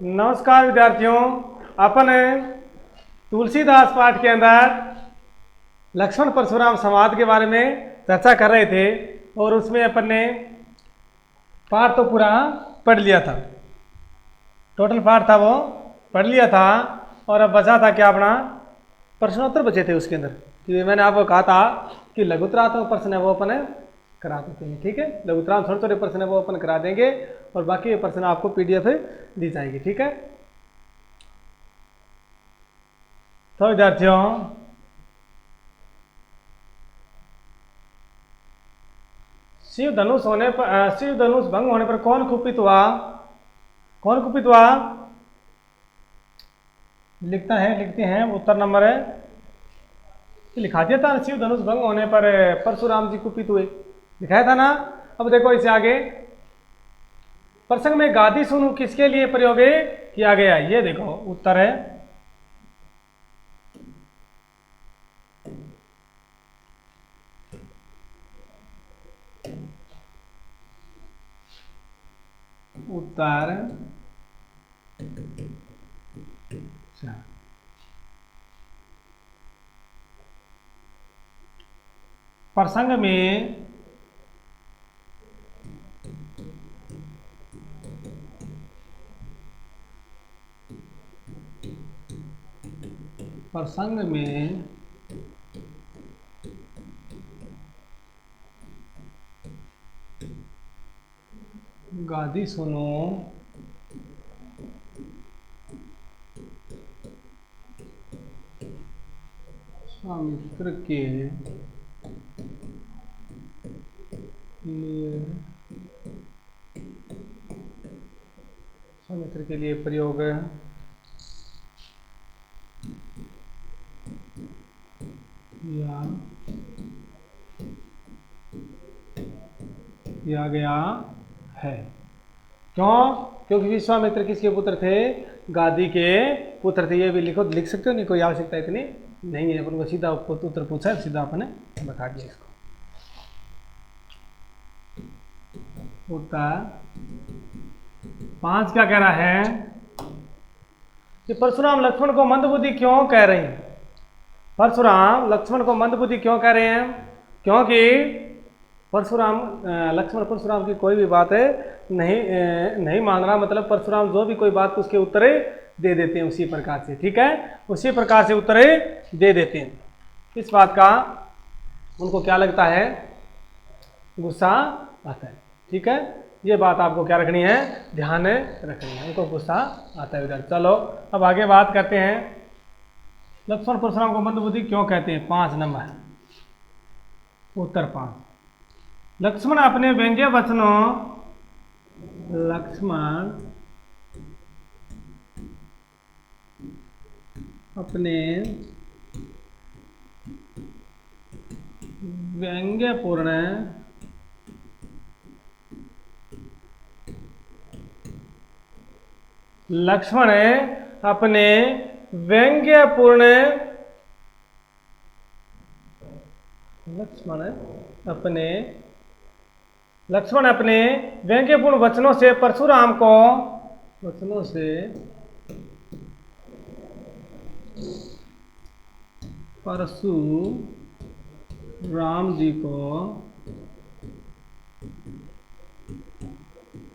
नमस्कार विद्यार्थियों। अपन तुलसीदास पाठ के अंदर लक्ष्मण परशुराम संवाद के बारे में चर्चा कर रहे थे और उसमें अपन ने पाठ तो पूरा पढ़ लिया था। टोटल पाठ था वो पढ़ लिया था और अब बचा था क्या, अपना प्रश्नोत्तर बचे थे उसके अंदर। कि मैंने आपको कहा था कि लघुतरात्मक प्रश्न है वो अपन करा देते हैं। ठीक है, लघुतरात्मक छोटे छोटे प्रश्न है वो अपन करा देंगे और बाकी ये प्रश्न आपको पीडीएफ दी जाएगी। ठीक है, तो विद्यार्थियों शिव धनुष होने पर शिव धनुष भंग होने पर कौन कुपित हुआ? कौन कुपित हुआ? लिखते हैं उत्तर नंबर है, लिखा दिया था। शिव धनुष भंग होने पर परशुराम जी कुपित हुए, लिखाया था ना। अब देखो इसे आगे, प्रसंग में गादी सुनु किसके लिए प्रयोग किया गया? ये देखो उत्तर है उत्तर प्रसंग में गादी सुनो स्वामित्र के लिए प्रयोग किया गया है। क्यों? क्योंकि विश्वामित्र किसके पुत्र थे? गादी के पुत्र थे। ये भी लिखो, लिख सकते हो, नहीं कोई आवश्यकता इतनी नहीं है। अपन को सीधा उत्तर पूछा है, सीधा अपन ने बता दिया इसको। उत्तर 5 क्या कह रहा है कि परशुराम लक्ष्मण को मंदबुद्धि क्यों कह रहे हैं? परशुराम लक्ष्मण को मंदबुद्धि क्यों कह रहे हैं? क्योंकि परशुराम लक्ष्मण परशुराम की कोई भी बात नहीं मान रहा, मतलब परशुराम जो भी कोई बात उसके उत्तर दे देते हैं उसी प्रकार से। ठीक है, उसी प्रकार से उत्तर दे देते हैं। इस बात का उनको क्या लगता है? गुस्सा आता है। ठीक है, ये बात आपको क्या रखनी है? ध्यान रखनी है, उनको गुस्सा आता है उधर। चलो अब आगे बात करते हैं, लक्ष्मण परशुराम को मंदबुद्धि क्यों कहते हैं? 5 नंबर उत्तर 5। लक्ष्मण अपने व्यंग्य वचनों व्यंग्यपूर्ण लक्ष्मण अपने व्यंग्यपूर्ण वचनों से परशुराम को परशुराम जी को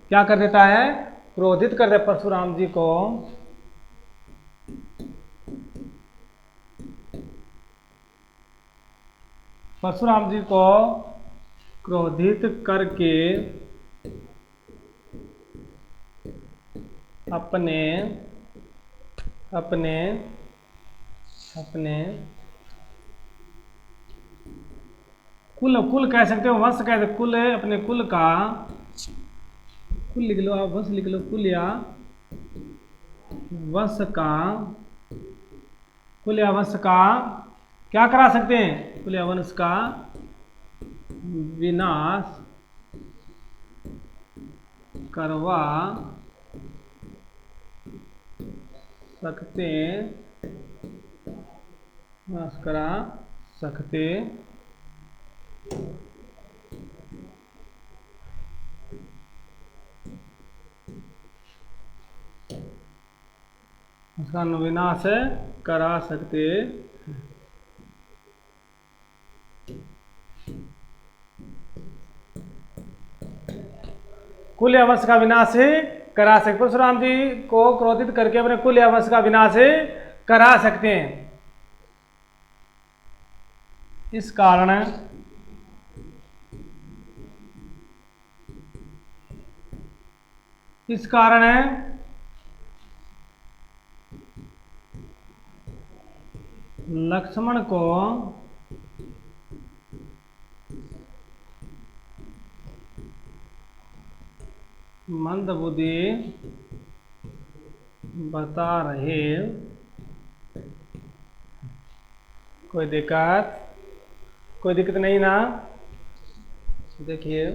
क्या कर देता है? क्रोधित कर दे परशुराम जी को। परशुराम जी को क्रोधित करके अपने कुल कह सकते हो, वंश कह सकते, कुल है अपने कुल का, कुल लिख लो आप, वंश लिख लो, कुल या वंश का क्या करा सकते हैं? कुल या वंश का विनाश करवा सकते उसका विनाश करा सकते। कुल वंश का विनाश करा सकते, परशुराम जी को क्रोधित करके अपने कुल वंश का विनाश करा सकते हैं। इस कारण लक्ष्मण को मंदबुद्धि बता रहे। कोई दिक्कत नहीं ना। देखिए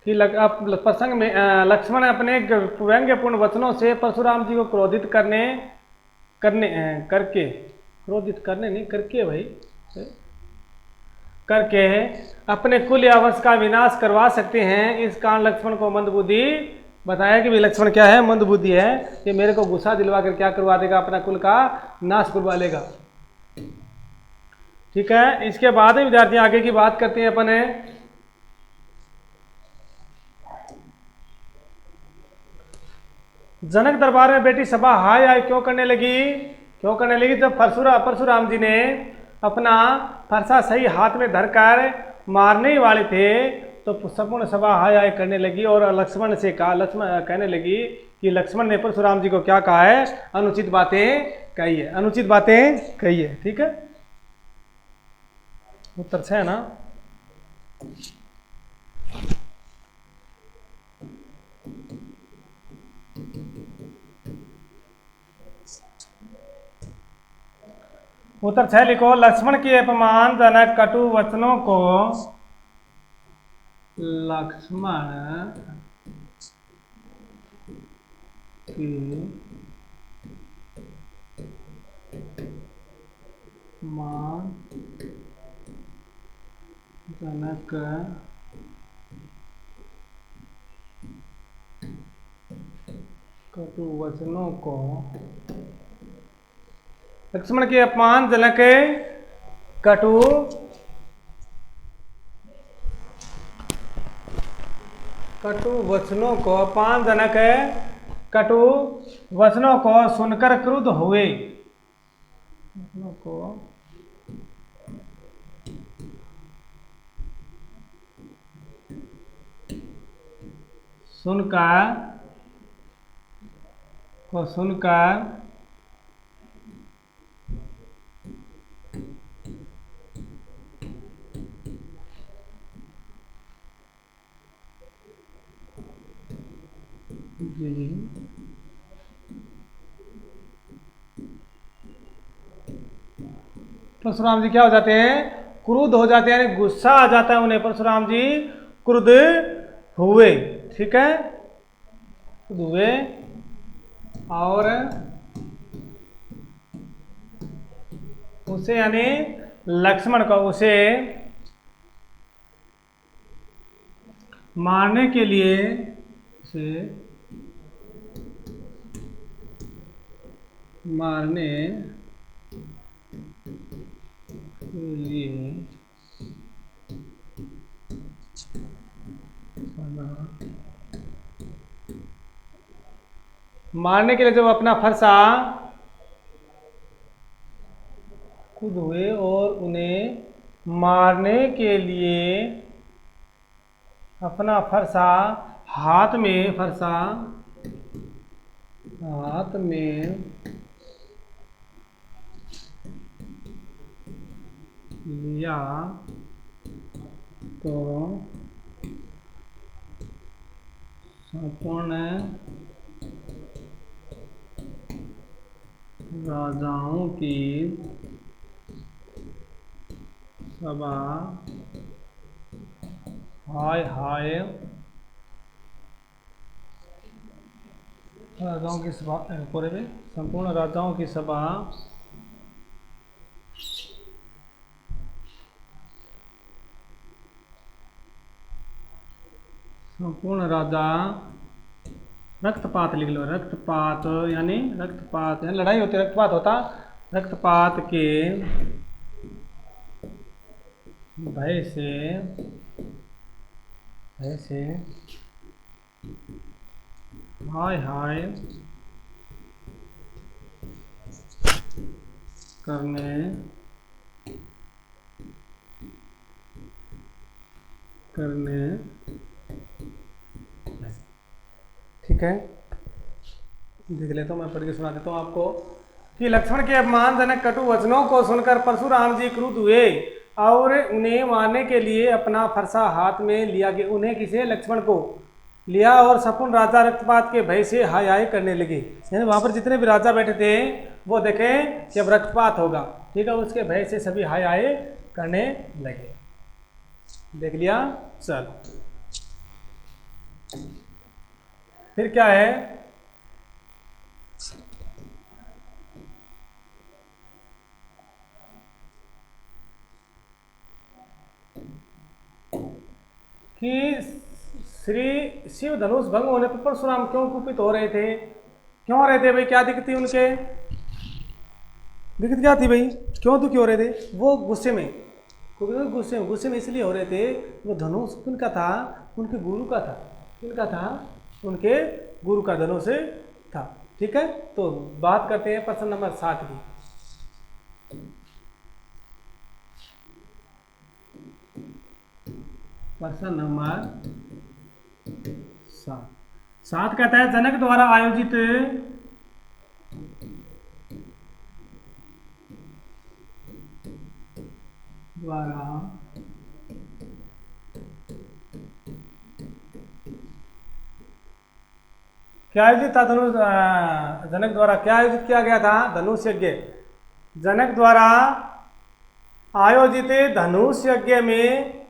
कि प्रसंग में लक्ष्मण अपने व्यंग्यपूर्ण वचनों से परशुराम जी को क्रोधित करके अपने कुल या वंश का विनाश करवा सकते हैं। इस कारण लक्ष्मण को मंदबुद्धि बताया कि लक्ष्मण क्या है, मंदबुद्धि है। ये मेरे को गुस्सा दिलवा कर क्या करवा देगा, अपना कुल का नाश करवा लेगा। ठीक है, इसके बाद विद्यार्थी आगे की बात करते हैं अपन जनक दरबार में बेटी सभा हाय हाय क्यों करने लगी जब परशुराम जी ने अपना फरसा सही हाथ में धरकर मारने वाले थे तो संपूर्ण सभा हाय हाय करने लगी और लक्ष्मण कहने लगी कि लक्ष्मण ने परशुराम जी को क्या कहा है, अनुचित बातें कही है। ठीक है, उत्तर छह है ना। उत्तर 6 लिखो। लक्ष्मण के अपमानजनक कटु वचनों को लक्ष्मण के अपमानजनक कटु वचनों को सुनकर क्रुद्ध हुए। सुनकर परशुराम जी क्या हो जाते हैं, क्रुद्ध हो जाते हैं, यानी गुस्सा आ जाता है उन्हें। परशुराम जी क्रुद्ध हुए। ठीक है, क्रुद्ध हुए और उसे यानी लक्ष्मण को उसे मारने के लिए जब अपना फरसा खुद हुए और उन्हें मारने के लिए अपना फरसा हाथ में लिया तो संपूर्ण राजाओं की सभा हाय हाय राजाओं की सभा पूरे में संपूर्ण राजाओं की सभा संपूर्ण राजा रक्तपात लिख लो, रक्तपात यानी रक्तपात यानी लड़ाई होती, रक्तपात होता, रक्तपात के भय से हाय हाय करने ठीक है। देख लेता हूँ, मैं पढ़ के सुना देता हूँ आपको कि लक्ष्मण के अपमानजनक कटु वचनों को सुनकर परशुराम जी क्रुद्ध हुए और उन्हें मारने के लिए अपना फरसा हाथ में लिया गया। उन्हें किसे? लक्ष्मण को लिया और सपुन राजा रक्तपात के भय से हाय हाय करने लगे। यानी वहां पर जितने भी राजा बैठे थे वो देखें कि अब रक्तपात होगा, ठीक है, उसके भय से सभी हाय हाय करने लगे। देख लिया। चल फिर क्या है कि श्री शिव धनुष भंग होने पर परशुराम क्यों कुपित हो रहे थे? क्यों हो रहे थे भाई? क्या दिक्कत थी उनके? दिक्कत क्या थी भाई? क्यों दुखी हो रहे थे? वो गुस्से में, गुस्से में इसलिए हो रहे थे, वो धनुष किनका था? उनके गुरु का था। किनका था? उनके गुरु का धनुष था। ठीक है, तो बात करते हैं प्रश्न नंबर 7 की। प्रश्न नंबर 7 कहता है जनक द्वारा आयोजित क्या आयोजित था? धनुष जनक द्वारा क्या आयोजित किया गया था? धनुष यज्ञ। जनक द्वारा आयोजित धनुष यज्ञ में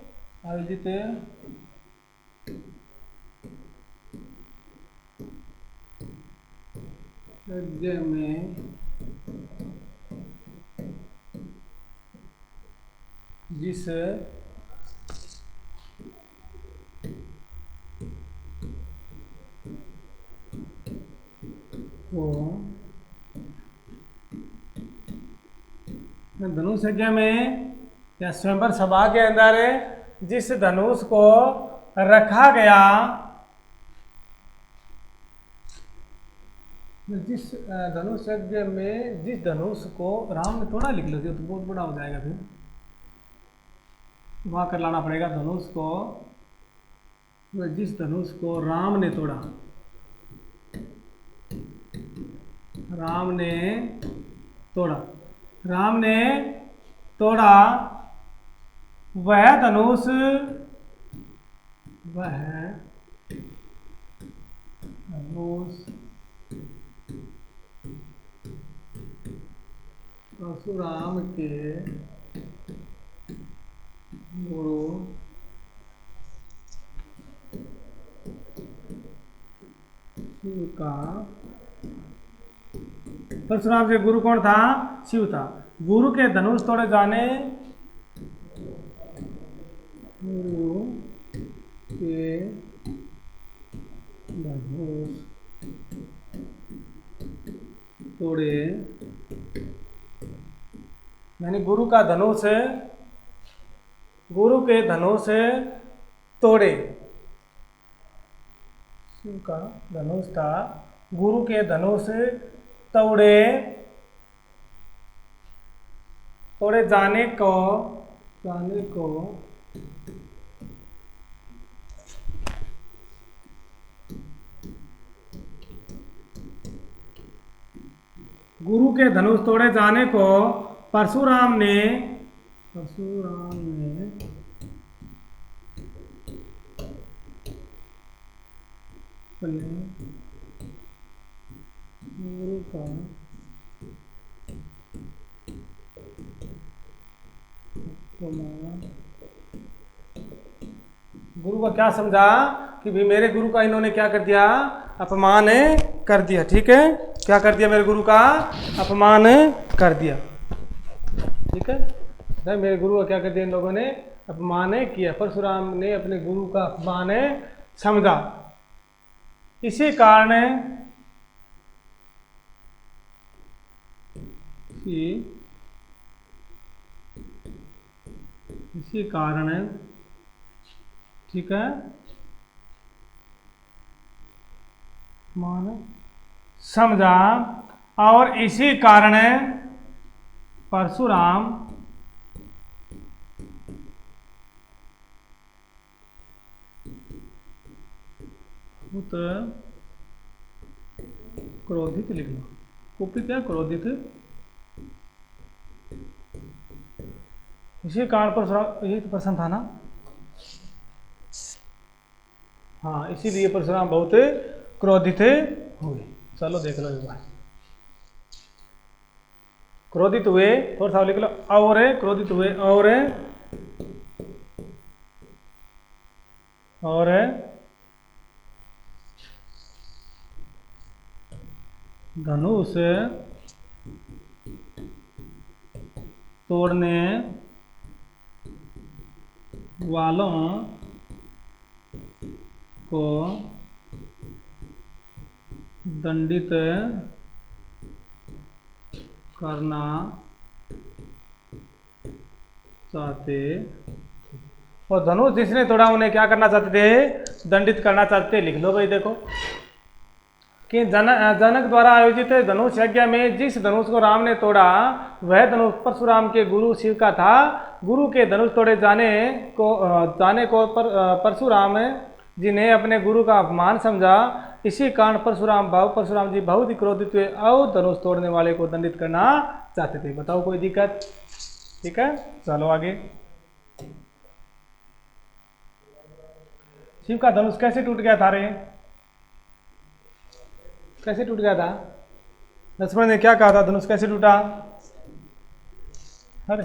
जिस को धनुष यज्ञ में या स्वयंवर सभा के अंदर जिस धनुष को रखा गया, जिस धनुष यज्ञ में जिस धनुष को राम ने तोड़ा, लिख लो तो बहुत बड़ा हो जाएगा, फिर वहां कर लाना पड़ेगा। धनुष को, जिस धनुष को राम ने तोड़ा, राम ने तोड़ा वह धनुष परशुराम के गुरु शिव का, परशुराम के गुरु कौन था? शिव था। गुरु के धनुष तोड़े जाने, गुरु के धनुष तोड़े यानी गुरु का धनुष, गुरु के धनुष तोड़े। शिव का धनुष था, गुरु के धनुष तोड़े जाने को गुरु के धनुष तोड़े जाने को परशुराम ने अपने गुरु का गुरु का क्या समझा कि भी मेरे गुरु का इन्होंने क्या कर दिया? अपमान कर दिया। ठीक है, क्या कर दिया? मेरे गुरु का अपमान कर दिया। ठीक है, मेरे गुरु का क्या कर दिया? इन लोगों ने अपमान किया। परशुराम ने अपने गुरु का अपमान समझा। इसी कारण इसी कारण, ठीक है, मान समझा, और इसी कारण परशुराम बहुत क्रोधित, लिख लो, कुपित है, क्रोधित, इसी कारण परशुराम, यही तो प्रश्न था ना, हाँ, इसीलिए परशुराम बहुत क्रोधित हुए। चलो देख लो एक बार, क्रोधित हुए, थोड़ा सा लिख लो, और क्रोधित हुए, और धनुष तोड़ने वालों को दंडित करना चाहते, और धनुष जिसने तोड़ा उन्हें क्या करना चाहते थे, दंडित करना चाहते। लिख लो भाई, देखो कि जनक द्वारा आयोजित धनुष यज्ञ में जिस धनुष को राम ने तोड़ा वह धनुष परशुराम के गुरु शिव का था। गुरु के धनुष तोड़े जाने को परशुराम जी ने अपने गुरु का अपमान समझा। इसी कारण परशुराम जी बहुत ही क्रोधित हुए और धनुष तोड़ने वाले को दंडित करना चाहते थे। बताओ कोई दिक्कत? ठीक है, चलो आगे। शिव का धनुष कैसे टूट गया था रे? कैसे टूट गया था? लक्ष्मण ने क्या कहा था, धनुष कैसे टूटा? अरे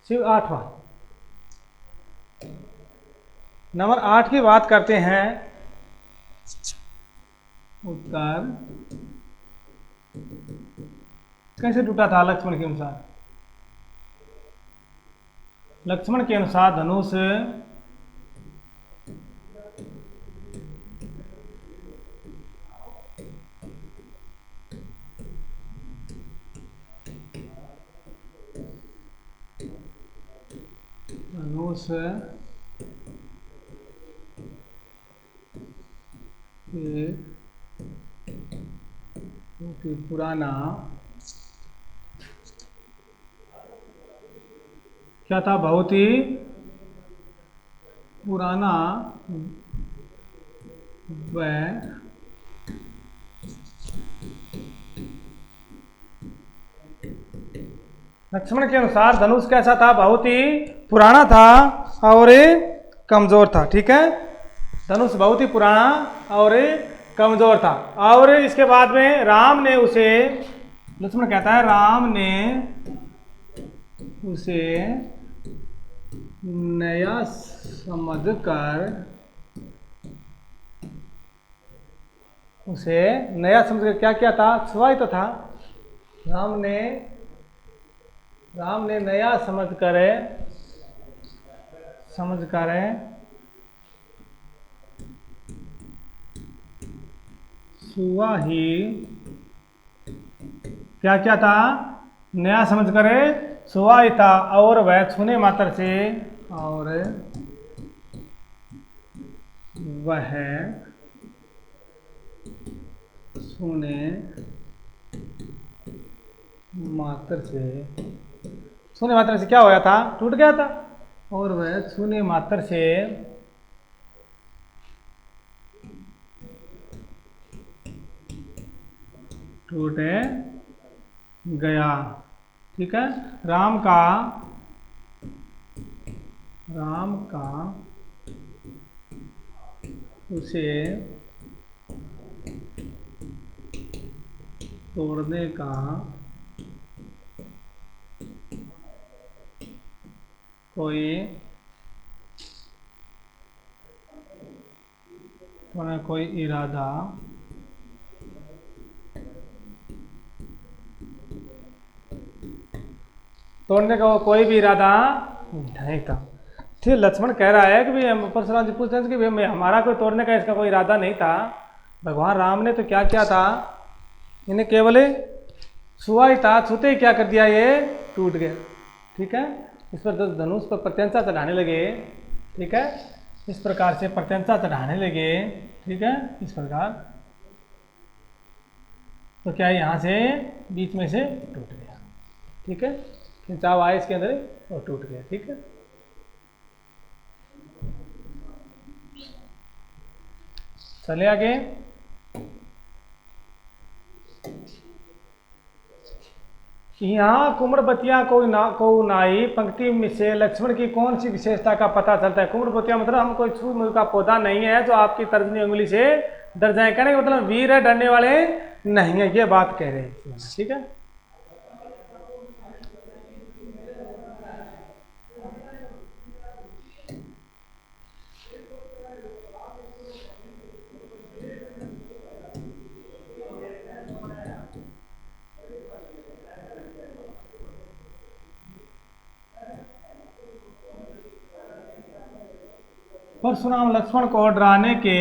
शिव 8वां नंबर 8 की बात करते हैं। उत्तर कैसे टूटा था लक्ष्मण के अनुसार? लक्ष्मण के अनुसार धनुष पुराना क्या था? बहुत ही पुराना व लक्ष्मण के अनुसार धनुष कैसा था? बहुत ही पुराना था और कमजोर था। ठीक है, धनुष बहुत ही पुराना और कमजोर था। और इसके बाद में राम ने उसे, लक्ष्मण कहता है, राम ने उसे नया समझकर क्या किया था? छुआ तो था। राम ने नया समझकर छुआ ही, क्या क्या था? नया समझकर छुआ ही था। और वह छूने मात्र से, और वह छूने मात्र से क्या होया था? टूट गया था। और वह छूने मात्र से टूट गया। ठीक है, राम का उसे तोड़ने का कोई इरादा तोड़ने का कोई भी इरादा नहीं था। ठीक, लक्ष्मण कह रहा है कि भाई परशुराम जी पूछते हैं कि भाई हमारा कोई तोड़ने का इसका कोई इरादा नहीं था, भगवान राम ने तो क्या किया था, इन्हें केवल छुआ ही था, छूते ही क्या कर दिया, ये टूट गया। ठीक है, इस पर धनुष पर प्रत्यंचा चढ़ाने लगे। ठीक है, इस प्रकार से प्रत्यंचा चढ़ाने लगे। ठीक है, इस प्रकार तो क्या यहाँ से बीच में से टूट गया। ठीक है, खिंचाव आया इसके अंदर और टूट गया। ठीक है, चले आगे। यहाँ कुमड़बतिया को नाई पंक्ति में से लक्ष्मण की कौन सी विशेषता का पता चलता है। कुमड़बतिया मतलब हम कोई छू मुँह का पौधा नहीं है जो आपकी तर्जनी उंगली से डर जाए, कहने का मतलब वीर है, डरने वाले नहीं है, ये बात कह रहे हैं। ठीक है, परशुराम लक्ष्मण को डराने के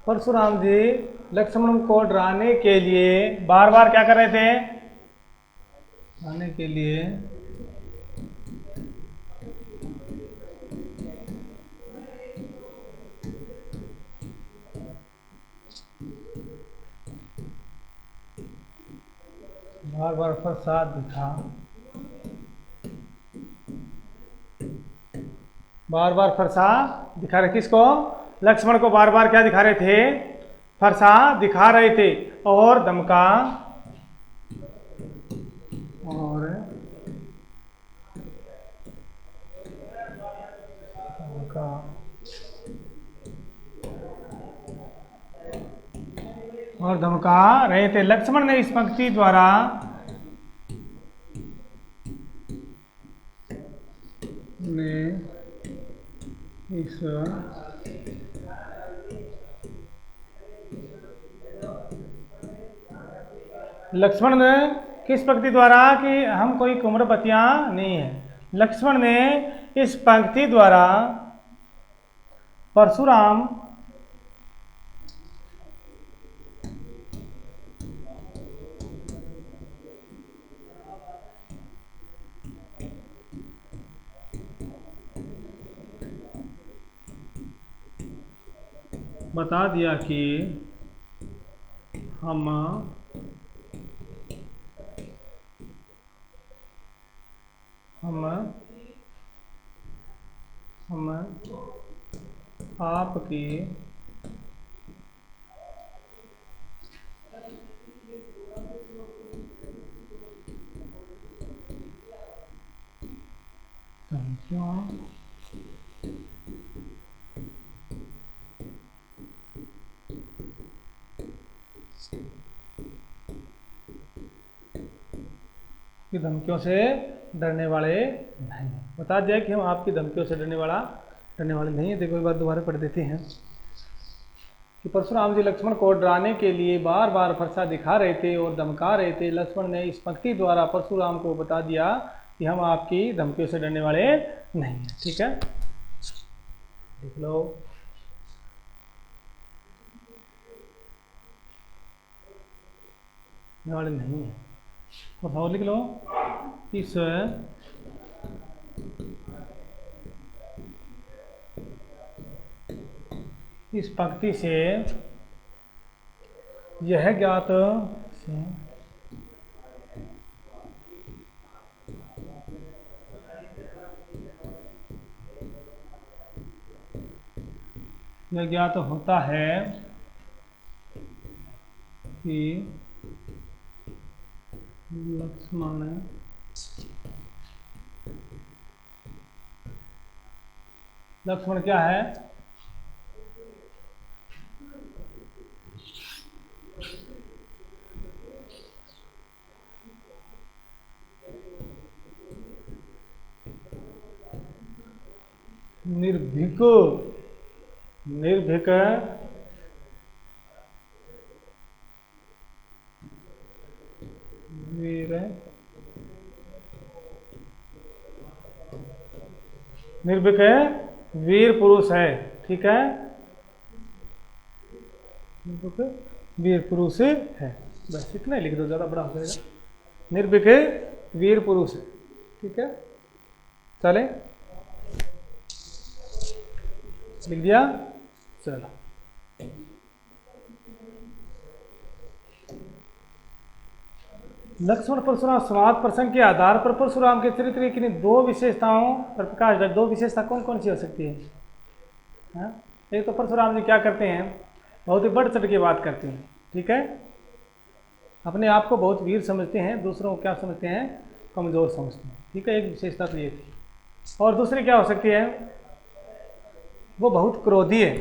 परशुराम जी लक्ष्मण को डराने के लिए बार बार क्या कर रहे थे, डराने के लिए बार बार प्रसाद दिखा, बार बार फरसा दिखा रहे। किसको, लक्ष्मण को बार बार क्या दिखा रहे थे, फरसा दिखा रहे थे। और धमका, और धमका, और धमका रहे थे। लक्ष्मण ने इस पंक्ति द्वारा इस लक्ष्मण ने किस पंक्ति द्वारा कि हम कोई कुमड़बतियां नहीं है, लक्ष्मण ने इस पंक्ति द्वारा परशुराम बता दिया कि हम आपकी धमकियों की धमकियों से डरने वाले नहीं। बता दिया कि हम आपकी धमकियों से डरने वाले नहीं है। देखो एक बार दोबारा पढ़ देते हैं कि परशुराम जी लक्ष्मण को डराने के लिए बार बार फरसा दिखा रहे थे और धमका रहे थे। लक्ष्मण ने इस पंक्ति द्वारा परशुराम को बता दिया कि हम आपकी धमकियों से डरने वाले नहीं है। ठीक है, लिख लो। डरने वाले नहीं है, और लिख लो। इस पंक्ति से यह ज्ञात होता है कि लक्ष्मण लक्ष्मण क्या है? निर्भीक। निर्भीक वीर, निर्भीक है वीर पुरुष है। ठीक है, निर्भीक वीर पुरुष है। बस इतना ही लिख दो, ज़्यादा बड़ा हो जाएगा। निर्भीक वीर पुरुष है। ठीक है, चले, लिख दिया। चलो, लक्ष्मण परशुराम संवाद प्रसंग के आधार पर परशुराम के चरित्र की दो विशेषताओं पर प्रकाश डाल। दो विशेषता कौन कौन सी हो सकती है? हाँ? एक तो परशुराम जी क्या करते हैं, बहुत ही बढ़ चढ़ के बात करते हैं। ठीक है, अपने आप को बहुत वीर समझते हैं, दूसरों को क्या समझते हैं? कमजोर समझते हैं। ठीक है, एक विशेषता तो ये थी। और दूसरी क्या हो सकती है? वो बहुत क्रोधी है,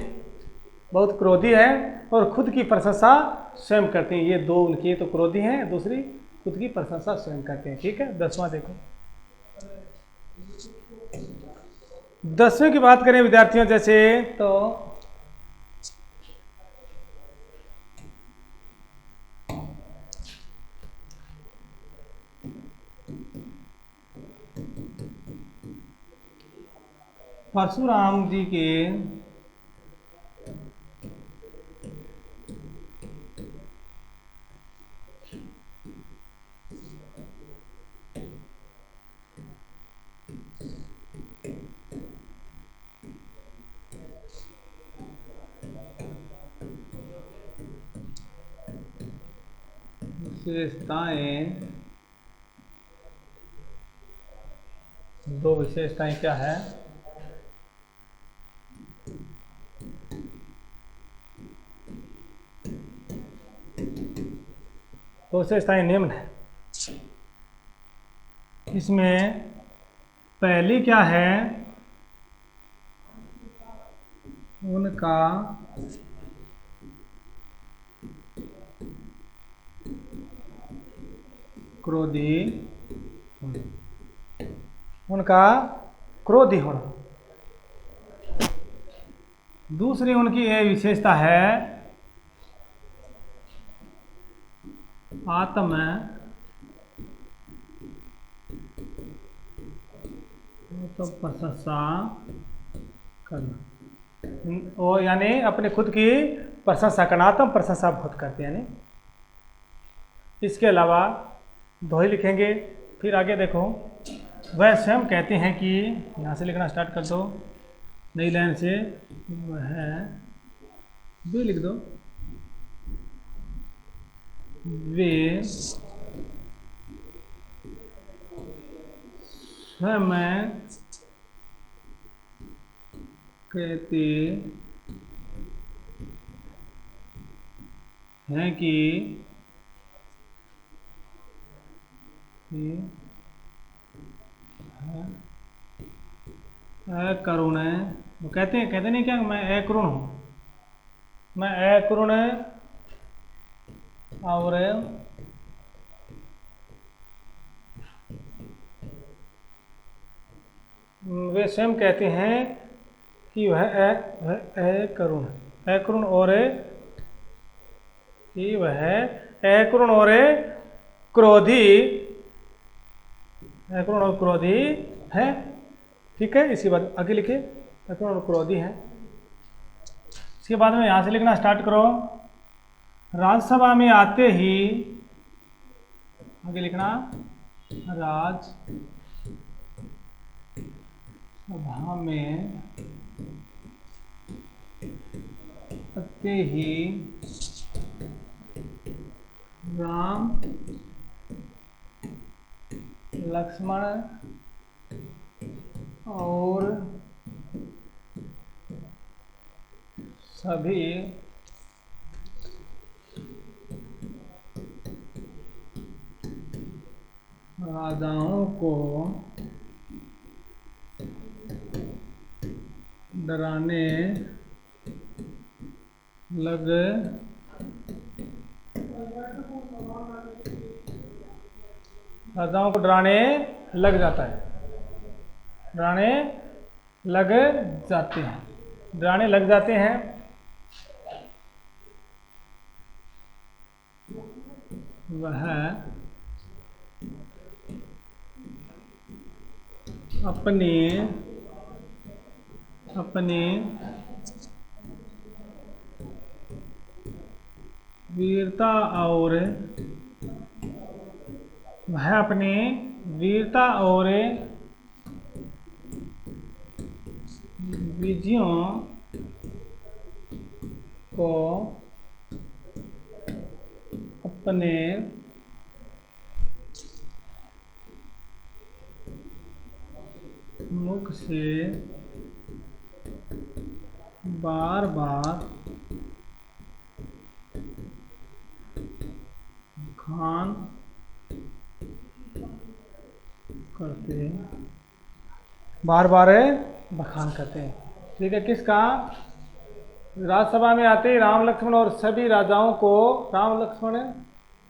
बहुत क्रोधी है और खुद की प्रशंसा स्वयं करते हैं। ये दो उनकी, तो क्रोधी हैं, दूसरी खुद की प्रशंसा स्वयं करते हैं। ठीक है, 10वां देखो। 10वें की बात करें विद्यार्थियों, जैसे तो परशुराम जी के विशेषताएं, दो विशेषताएं क्या है? दो विशेषताएं निम्न है। इसमें पहली क्या है? उनका क्रोधी, उनका क्रोधी होना। दूसरी उनकी यह विशेषता है आत्म प्रशंसा करना, और यानी अपने खुद की प्रशंसा करना, आत्म प्रशंसा बहुत करते हैं। यानी इसके अलावा दोहे लिखेंगे, फिर आगे देखो। वह स्वयं कहते हैं कि, यहाँ से लिखना स्टार्ट कर दो नई लाइन से, वह भी लिख दो, वे स्वयं कहते हैं कि अकरुण है। वो कहते नहीं क्या, मैं अकरुण हूँ, मैं अकरुण और वे स्वयं कहते हैं कि वह अकरुण, अकरुण और कि वह अकरुण और क्रोधी, अकरुण और क्रोधी है। ठीक है, इसके बाद आगे लिखे, अकरुण और क्रोधी है। इसके बाद में यहाँ से लिखना स्टार्ट करो। राज्यसभा में आते ही, आगे लिखना, राज्यसभा में आते ही राम लक्ष्मण और सभी राजाओं को डराने लग राजाओं को डराने लग जाता है, डराने लग जाते हैं, डराने लग जाते हैं। वह अपने वीरता और विजयों को अपने मुख से बार बार बखान करते हैं, बार बार बखान करते हैं। ठीक है, किसका? राजसभा में आते ही राम लक्ष्मण और सभी राजाओं को, राम लक्ष्मण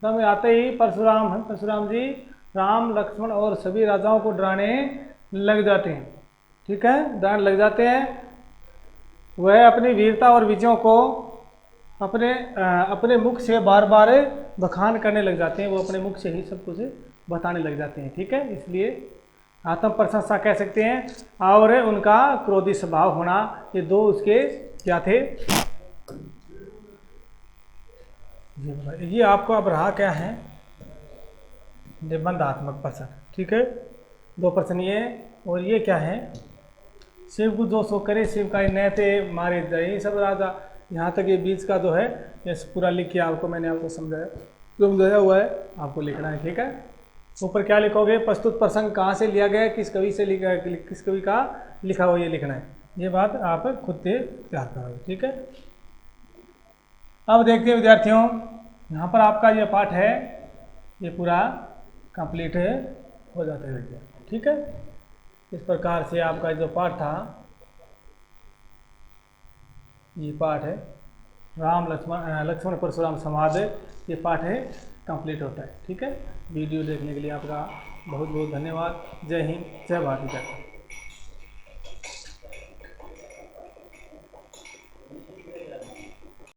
सभा में आते ही परशुराम जी राम लक्ष्मण और सभी राजाओं को डराने लग जाते हैं। ठीक है, डराने लग जाते हैं। वह अपनी वीरता और विजयों को अपने मुख से बार बार बखान करने लग जाते हैं, वो अपने मुख से ही सब कुछ बताने लग जाते हैं। ठीक है, इसलिए आत्म प्रशंसा कह सकते हैं। और उनका क्रोधी स्वभाव होना, ये दो उसके क्या थे? ये आपको अब रहा क्या है? निबंधात्मक प्रश्न। ठीक है, 2 प्रश्न ये, और ये क्या है? शिव को जो सो करे शिव का नैते मारे जाए, सब राजा। यहाँ तक ये बीच का जो है ये पूरा लिख के आपको मैंने आपको समझाया हुआ है, आपको लिखना है। ठीक है, ऊपर क्या लिखोगे? प्रस्तुत प्रसंग कहाँ से लिया गया है, किस कवि से लिखा, किस कवि का लिखा हुआ, ये लिखना है। ये बात आप खुद से तैयार करोगे। ठीक है, अब देखते हैं विद्यार्थियों, यहाँ पर आपका ये पाठ है ये पूरा कंप्लीट हो जाता है विद्यार्थी। ठीक है, इस प्रकार से आपका जो पाठ था, ये पाठ है राम लक्ष्मण परशुराम संवाद, ये पाठ है कंप्लीट होता है। ठीक है, वीडियो देखने के लिए आपका बहुत बहुत धन्यवाद। जय हिंद, जय भारत।